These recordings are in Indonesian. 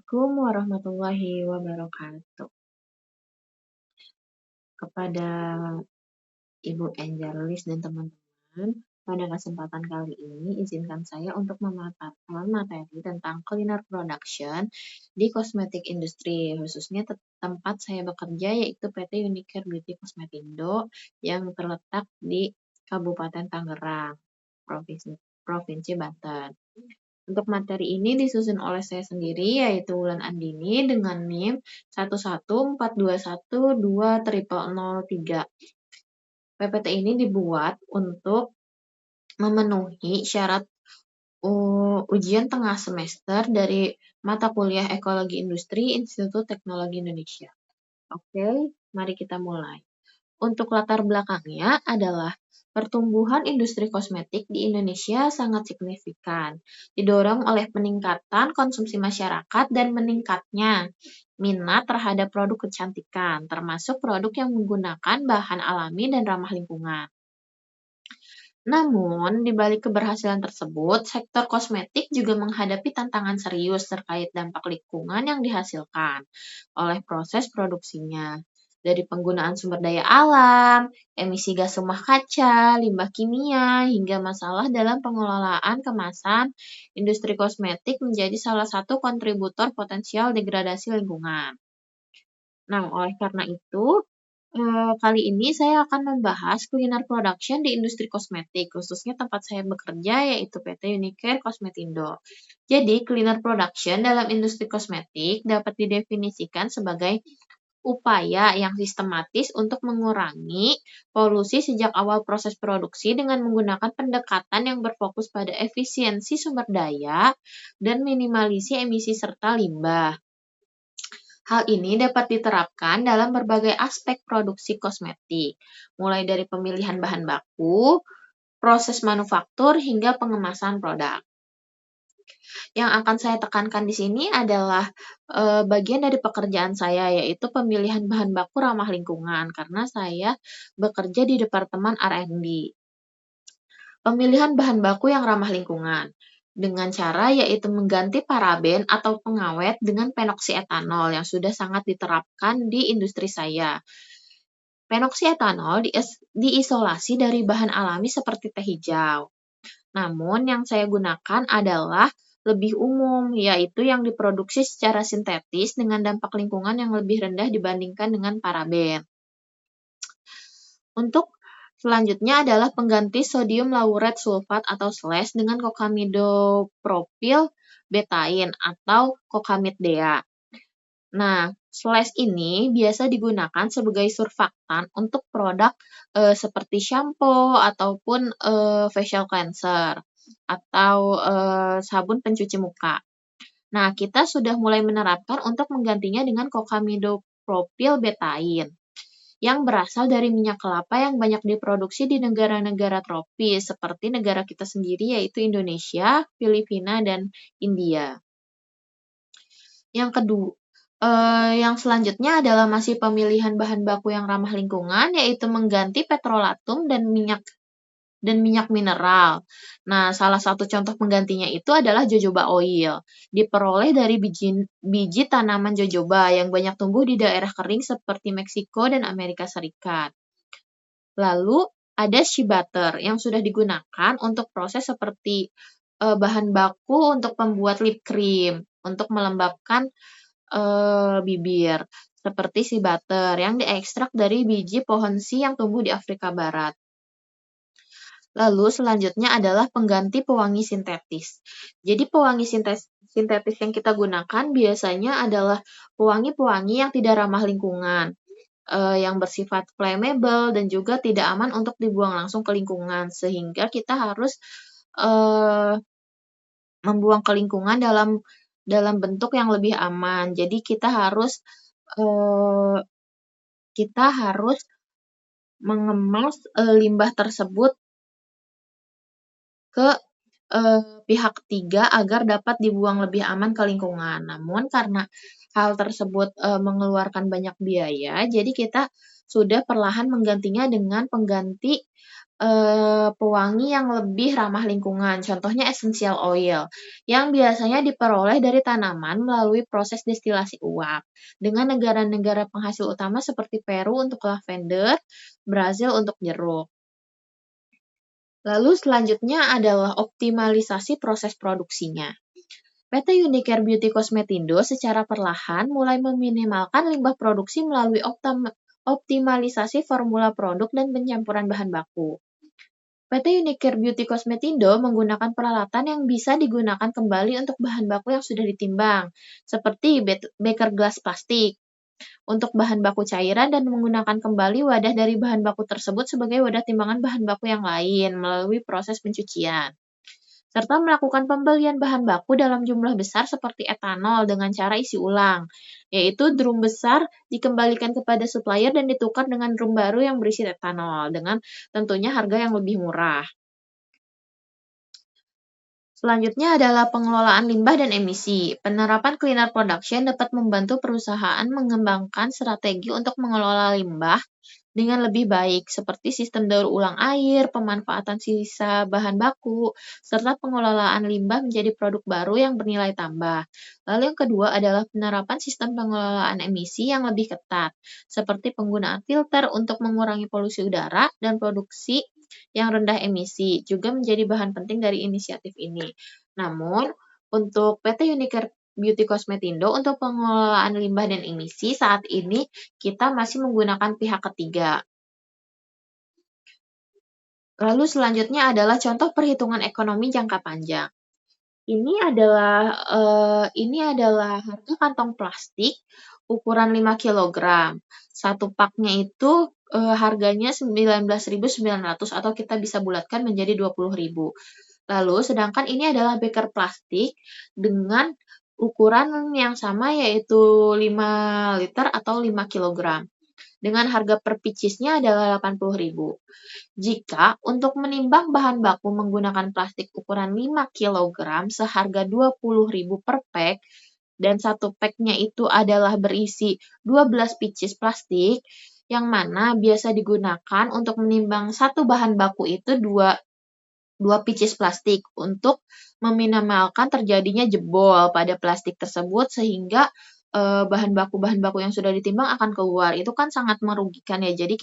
Assalamualaikum warahmatullahi wabarakatuh. Kepada Ibu Angelis dan teman-teman, pada kesempatan kali ini izinkan saya untuk memaparkan materi tentang cleaner production di kosmetik industri, khususnya tempat saya bekerja yaitu PT Unicare Beauty Cosmetindo yang terletak di Kabupaten Tangerang, Provinsi Banten. Untuk materi ini disusun oleh saya sendiri, yaitu Wulan Andini dengan NIM 114212003. PPT ini dibuat untuk memenuhi syarat ujian tengah semester dari mata kuliah Ekologi Industri Institut Teknologi Indonesia. Oke, mari kita mulai. Untuk latar belakangnya adalah pertumbuhan industri kosmetik di Indonesia sangat signifikan, didorong oleh peningkatan konsumsi masyarakat dan meningkatnya minat terhadap produk kecantikan, termasuk produk yang menggunakan bahan alami dan ramah lingkungan. Namun, di balik keberhasilan tersebut, sektor kosmetik juga menghadapi tantangan serius terkait dampak lingkungan yang dihasilkan oleh proses produksinya. Dari penggunaan sumber daya alam, emisi gas rumah kaca, limbah kimia, hingga masalah dalam pengelolaan kemasan, industri kosmetik menjadi salah satu kontributor potensial degradasi lingkungan. Nah, oleh karena itu, kali ini saya akan membahas cleaner production di industri kosmetik, khususnya tempat saya bekerja yaitu PT Unicare Cosmetindo. Jadi, cleaner production dalam industri kosmetik dapat didefinisikan sebagai upaya yang sistematis untuk mengurangi polusi sejak awal proses produksi dengan menggunakan pendekatan yang berfokus pada efisiensi sumber daya dan minimalisi emisi serta limbah. Hal ini dapat diterapkan dalam berbagai aspek produksi kosmetik, mulai dari pemilihan bahan baku, proses manufaktur, hingga pengemasan produk. Yang akan saya tekankan di sini adalah bagian dari pekerjaan saya, yaitu pemilihan bahan baku ramah lingkungan, karena saya bekerja di Departemen R&D. Pemilihan bahan baku yang ramah lingkungan dengan cara yaitu mengganti paraben atau pengawet dengan penoksietanol yang sudah sangat diterapkan di industri saya. Penoksietanol diisolasi dari bahan alami seperti teh hijau. Namun yang saya gunakan adalah lebih umum, yaitu yang diproduksi secara sintetis dengan dampak lingkungan yang lebih rendah dibandingkan dengan paraben. Untuk selanjutnya adalah pengganti sodium lauret sulfat atau SLAS dengan kokamidopropil betain atau kokamid-DEA. Nah, SLAS ini biasa digunakan sebagai surfaktan untuk produk seperti shampoo ataupun facial cleanser atau sabun pencuci muka. Nah, kita sudah mulai menerapkan untuk menggantinya dengan kokamidopropil betain yang berasal dari minyak kelapa yang banyak diproduksi di negara-negara tropis seperti negara kita sendiri yaitu Indonesia, Filipina, dan India. Yang selanjutnya adalah masih pemilihan bahan baku yang ramah lingkungan yaitu mengganti petrolatum dan minyak mineral. Nah, salah satu contoh penggantinya itu adalah jojoba oil. Diperoleh dari biji tanaman jojoba yang banyak tumbuh di daerah kering seperti Meksiko dan Amerika Serikat. Lalu ada shea butter yang sudah digunakan untuk proses seperti bahan baku untuk pembuat lip cream, untuk melembabkan bibir, seperti shea butter yang diekstrak dari biji pohon shea yang tumbuh di Afrika Barat. Lalu selanjutnya adalah pengganti pewangi sintetis. Jadi pewangi sintetis yang kita gunakan biasanya adalah pewangi-pewangi yang tidak ramah lingkungan, yang bersifat flammable dan juga tidak aman untuk dibuang langsung ke lingkungan, sehingga kita harus membuang ke lingkungan dalam bentuk yang lebih aman. Jadi kita harus mengemas limbah tersebut ke pihak ketiga agar dapat dibuang lebih aman ke lingkungan. Namun karena hal tersebut mengeluarkan banyak biaya, jadi kita sudah perlahan menggantinya dengan pengganti pewangi yang lebih ramah lingkungan, contohnya essential oil, yang biasanya diperoleh dari tanaman melalui proses destilasi uap. Dengan negara-negara penghasil utama seperti Peru untuk lavender, Brazil untuk jeruk. Lalu selanjutnya adalah optimalisasi proses produksinya. PT Unicare Beauty Cosmetindo secara perlahan mulai meminimalkan limbah produksi melalui optimalisasi formula produk dan pencampuran bahan baku. PT Unicare Beauty Cosmetindo menggunakan peralatan yang bisa digunakan kembali untuk bahan baku yang sudah ditimbang, seperti beker gelas plastik, untuk bahan baku cairan dan menggunakan kembali wadah dari bahan baku tersebut sebagai wadah timbangan bahan baku yang lain melalui proses pencucian, serta melakukan pembelian bahan baku dalam jumlah besar seperti etanol dengan cara isi ulang, yaitu drum besar dikembalikan kepada supplier dan ditukar dengan drum baru yang berisi etanol dengan tentunya harga yang lebih murah. Selanjutnya adalah pengelolaan limbah dan emisi. Penerapan cleaner production dapat membantu perusahaan mengembangkan strategi untuk mengelola limbah dengan lebih baik, seperti sistem daur ulang air, pemanfaatan sisa bahan baku, serta pengelolaan limbah menjadi produk baru yang bernilai tambah. Lalu yang kedua adalah penerapan sistem pengelolaan emisi yang lebih ketat, seperti penggunaan filter untuk mengurangi polusi udara dan produksi yang rendah emisi, juga menjadi bahan penting dari inisiatif ini. Namun, untuk PT Unicare Beauty Cosmetindo untuk pengelolaan limbah dan emisi saat ini kita masih menggunakan pihak ketiga. Lalu selanjutnya adalah contoh perhitungan ekonomi jangka panjang. Ini adalah harga kantong plastik ukuran 5 kg. Satu paknya itu harganya 19.900 atau kita bisa bulatkan menjadi 20.000. Lalu sedangkan ini adalah beker plastik dengan ukuran yang sama yaitu 5 liter atau 5 kg. Dengan harga per picisnya adalah 80.000. Jika untuk menimbang bahan baku menggunakan plastik ukuran 5 kg seharga 20.000 per pack dan satu packnya itu adalah berisi 12 pieces plastik yang mana biasa digunakan untuk menimbang satu bahan baku itu 2 pieces plastik untuk meminimalkan terjadinya jebol pada plastik tersebut sehingga bahan baku yang sudah ditimbang akan keluar. Itu kan sangat merugikan ya. Jadi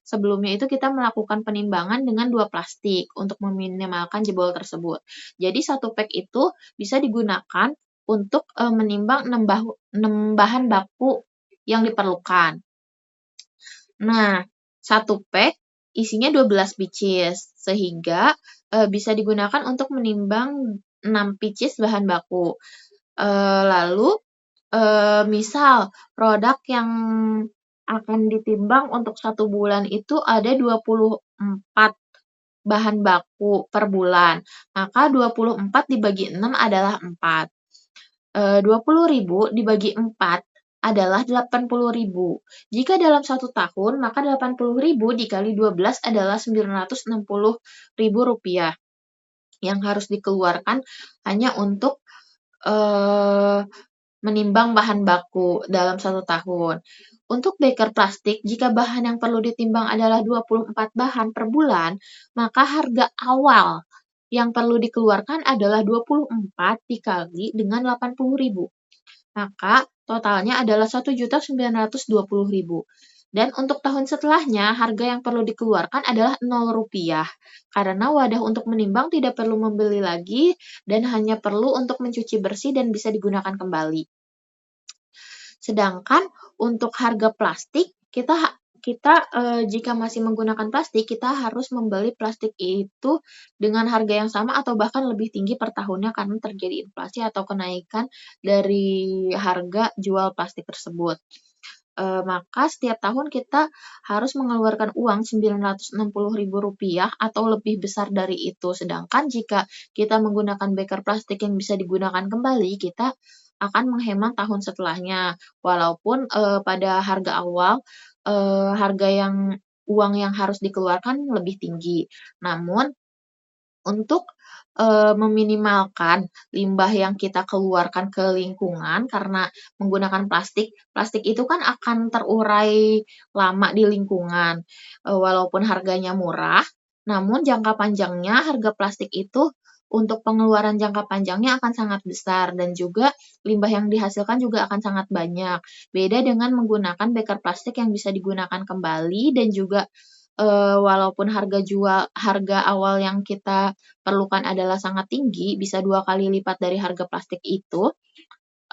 sebelumnya itu kita melakukan penimbangan dengan 2 plastik untuk meminimalkan jebol tersebut. Jadi satu pack itu bisa digunakan untuk menimbang 6 bahan baku yang diperlukan. Nah, satu pack isinya 12 pieces sehingga bisa digunakan untuk menimbang 6 pieces bahan baku. Lalu misal produk yang akan ditimbang untuk 1 bulan itu ada 24 bahan baku per bulan, maka 24 dibagi 6 adalah 4. 20.000 dibagi 4 adalah 80.000. Jika dalam 1 tahun, maka 80.000 dikali 12 adalah Rp960.000 yang harus dikeluarkan hanya untuk menimbang bahan baku dalam 1 tahun. Untuk beker plastik, jika bahan yang perlu ditimbang adalah 24 bahan per bulan, maka harga awal yang perlu dikeluarkan adalah 24 dikali dengan 80.000. Maka totalnya adalah 1.920.000. Dan untuk tahun setelahnya, harga yang perlu dikeluarkan adalah Rp0 karena wadah untuk menimbang tidak perlu membeli lagi dan hanya perlu untuk mencuci bersih dan bisa digunakan kembali. Sedangkan untuk harga plastik, jika masih menggunakan plastik, kita harus membeli plastik itu dengan harga yang sama atau bahkan lebih tinggi per tahunnya karena terjadi inflasi atau kenaikan dari harga jual plastik tersebut. Maka setiap tahun kita harus mengeluarkan uang Rp960.000 atau lebih besar dari itu. Sedangkan jika kita menggunakan beker plastik yang bisa digunakan kembali, kita akan menghemat tahun setelahnya. Walaupun pada harga awal uang yang harus dikeluarkan lebih tinggi. Namun untuk meminimalkan limbah yang kita keluarkan ke lingkungan karena menggunakan plastik. Plastik itu kan akan terurai lama di lingkungan, walaupun harganya murah, namun jangka panjangnya harga plastik itu untuk pengeluaran jangka panjangnya akan sangat besar dan juga limbah yang dihasilkan juga akan sangat banyak. Beda dengan menggunakan beker plastik yang bisa digunakan kembali dan juga, walaupun harga awal yang kita perlukan adalah sangat tinggi, bisa 2 kali lipat dari harga plastik itu,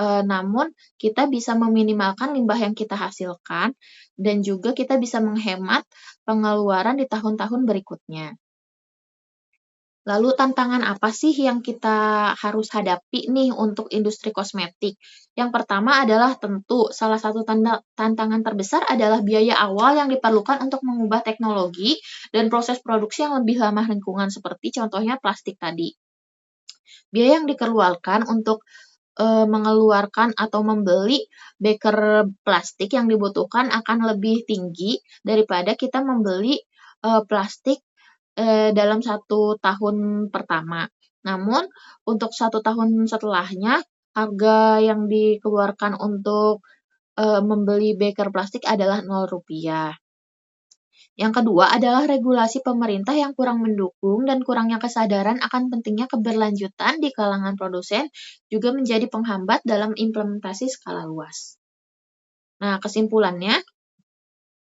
namun kita bisa meminimalkan limbah yang kita hasilkan dan juga kita bisa menghemat pengeluaran di tahun-tahun berikutnya. Lalu tantangan apa sih yang kita harus hadapi nih untuk industri kosmetik? Yang pertama adalah tentu salah satu tantangan terbesar adalah biaya awal yang diperlukan untuk mengubah teknologi dan proses produksi yang lebih ramah lingkungan seperti contohnya plastik tadi. Biaya yang dikeluarkan untuk mengeluarkan atau membeli beker plastik yang dibutuhkan akan lebih tinggi daripada kita membeli plastik dalam 1 tahun pertama. Namun untuk 1 tahun setelahnya, harga yang dikeluarkan untuk membeli beker plastik adalah Rp0. Yang kedua adalah regulasi pemerintah yang kurang mendukung dan kurangnya kesadaran akan pentingnya keberlanjutan di kalangan produsen juga menjadi penghambat dalam implementasi skala luas. Nah, kesimpulannya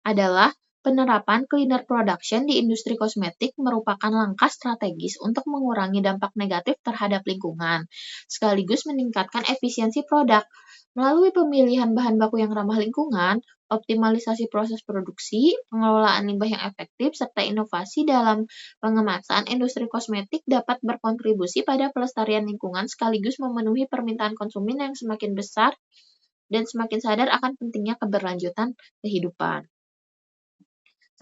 adalah penerapan cleaner production di industri kosmetik merupakan langkah strategis untuk mengurangi dampak negatif terhadap lingkungan, sekaligus meningkatkan efisiensi produk. Melalui pemilihan bahan baku yang ramah lingkungan, optimalisasi proses produksi, pengelolaan limbah yang efektif, serta inovasi dalam pengemasan, industri kosmetik dapat berkontribusi pada pelestarian lingkungan sekaligus memenuhi permintaan konsumen yang semakin besar dan semakin sadar akan pentingnya keberlanjutan kehidupan.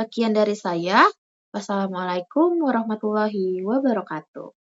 Sekian dari saya. Wassalamualaikum warahmatullahi wabarakatuh.